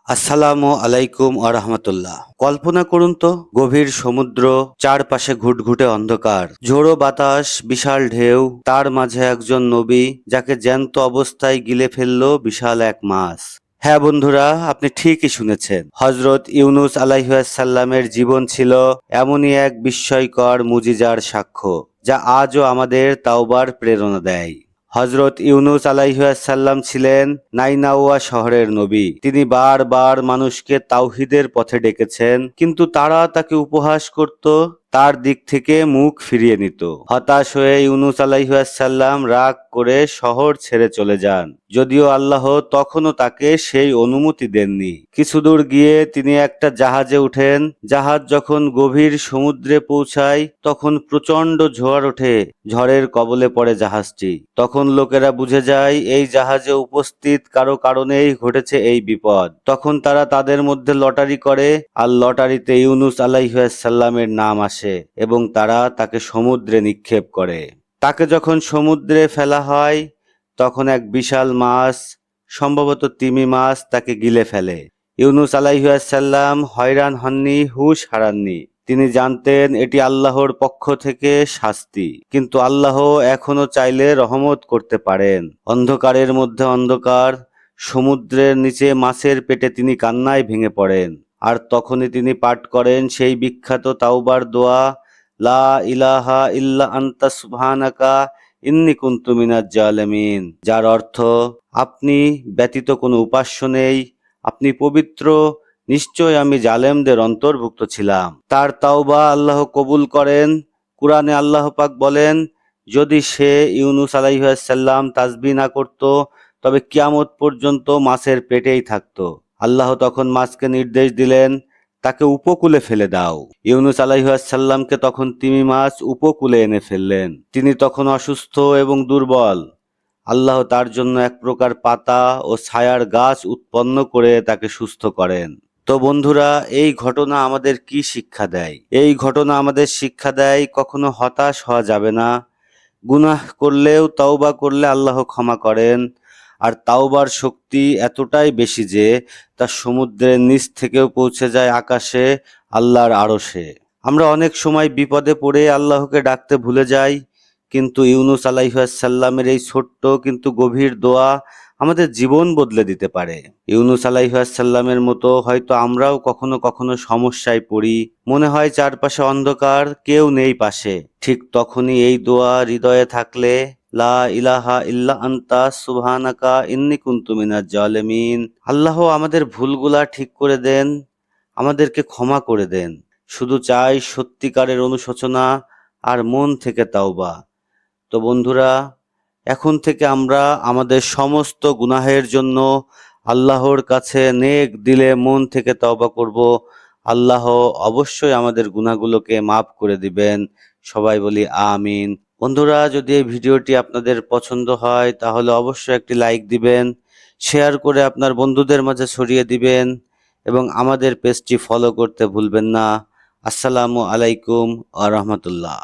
আসসালামু আলাইকুম আরহামতুল্লাহ। কল্পনা করুন তো, গভীর সমুদ্র, চারপাশে ঘুটঘুটে অন্ধকার, ঝোড়ো বাতাস, বিশাল ঢেউ, তার মাঝে একজন নবী যাকে জ্যান্ত অবস্থায় গিলে ফেললো বিশাল এক মাছ। হ্যাঁ বন্ধুরা, আপনি ঠিকই শুনেছেন। হযরত ইউনূস আলাইহিসসালামের জীবন ছিল এমনই এক বিস্ময়কর মুজিজার সাক্ষ্য, যা আজও আমাদের তাওবার প্রেরণা দেয়। হযরত ইউনূস আলাইহিসসালাম ছিলেন নাইনাওয়া শহরের নবী। তিনি বারবার মানুষকে তাওহীদের পথে ডেকেছেন, কিন্তু তারা তাকে উপহাস করত, তার দিক থেকে মুখ ফিরিয়ে নিত। হতাশ হয়ে ইউনূস আলাইহিসসালাম রাগ করে শহর ছেড়ে চলে যান, যদিও আল্লাহ তখনও তাকে সেই অনুমতি দেননি। কিছু দূর গিয়ে তিনি একটা জাহাজে উঠেন। জাহাজ যখন গভীর সমুদ্রে পৌঁছায়, তখন প্রচণ্ড ঝড় ওঠে। ঝড়ের কবলে পড়ে জাহাজটি। তখন লোকেরা বুঝে যায় এই জাহাজে উপস্থিত কারো কারণেই ঘটেছে এই বিপদ। তখন তারা তাদের মধ্যে লটারি করে, আর লটারিতে ইউনূস আলাইহিসসালামের নাম আসে এবং তারা তাকে সমুদ্রে নিক্ষেপ করে। তাকে যখন সমুদ্রে ফেলা হয়, তখন এক বিশাল মাছ, সম্ভবত তিমি মাছ, তাকে গিলে ফেলে। ইউনূস আলাইহিসসালাম হয়রান হননি, হুঁশ হারাননি। তিনি জানতেন এটি আল্লাহর পক্ষ থেকে শাস্তি, কিন্তু আল্লাহ এখনো চাইলে রহমত করতে পারেন। অন্ধকারের মধ্যে অন্ধকার, সমুদ্রের নিচে মাছের পেটে তিনি কান্নায় ভেঙে পড়েন। আর তখনই তিনি পাঠ করেন সেই বিখ্যাত তাওবার দোয়া, লা ইলাহা ইল্লা আনতা সুবহানাকা ইন্নী কুনতু মিনাজ জালিমিন, যার অর্থ, আপনি ব্যতীত কোনো উপাস্য নেই, আপনি পবিত্র, নিশ্চয় আমি জালেমদের অন্তর্ভুক্ত ছিলাম। তার তাওবা আল্লাহ কবুল করেন। কুরআনে আল্লাহ পাক বলেন, যদি সে ইউনূস আলাইহিসসালাম তাসবিহ না করত, তবে কিয়ামত পর্যন্ত মাছের পেটেই থাকত। আল্লাহ তখন মাছকে নির্দেশ দিলেন, তাকে উপকূলে ফেলে দাও। ইউনূস আলাইহিসসালামকে তখন তিমি মাছ উপকূলে এনে ফেললেন। তিনি তখন অসুস্থ এবং দুর্বল। আল্লাহ তার জন্য এক প্রকার পাতা ও ছায়ার গাছ উৎপন্ন করে তাকে সুস্থ করেন। তো বন্ধুরা, এই ঘটনা আমাদের কি শিক্ষা দেয়? এই ঘটনা আমাদের শিক্ষা দেয় কখনো হতাশ হওয়া যাবে না। গুনাহ করলেও তাওবা করলে আল্লাহ ক্ষমা করেন। আর তাওবার শক্তি এতটাই বেশি যে তা সমুদ্রের নিচ থেকেও পৌঁছে যায় আকাশে, আল্লাহর আরশে। আমরা অনেক সময় বিপদে পড়ে আল্লাহকে ডাকতে ভুলে যাই, কিন্তু ইউনূস আলাইহিসসালামের এই ছোট্ট কিন্তু গভীর দোয়া আমাদের জীবন বদলে দিতে পারে। ইউনূস আলাইহিসসালামের মতো হয়তো আমরাও কখনো কখনো সমস্যায় পড়ি, মনে হয় চারপাশে অন্ধকার, কেউ নেই পাশে। ঠিক তখনই এই দোয়া হৃদয়ে থাকলে, লা ইলাহা ইল্লা আনতা সুবহানাকা ইন্নী কুনতু মিনাজ জালিমিন, আল্লাহ আমাদের ভুলগুলা ঠিক করে দেন, আমাদেরকে ক্ষমা করে দেন। শুধু চাই সত্যিকারের অনুশোচনা আর মন থেকে তাওবা। তো বন্ধুরা, এখন থেকে আমরা আমাদের সমস্ত গুনাহের জন্য আল্লাহর কাছে নেক দিলে মন থেকে তওবা করব। আল্লাহ অবশ্যই আমাদের গুনাহগুলোকে মাফ করে দিবেন। সবাই বলি আমিন। বন্ধুরা, যদি এই ভিডিওটি আপনাদের পছন্দ হয় তাহলে অবশ্যই একটি লাইক দিবেন, শেয়ার করে আপনার বন্ধুদের মাঝে ছড়িয়ে দিবেন এবং আমাদের পেজটি ফলো করতে ভুলবেন না। আসসালামু আলাইকুম ওয়া রাহমাতুল্লাহ।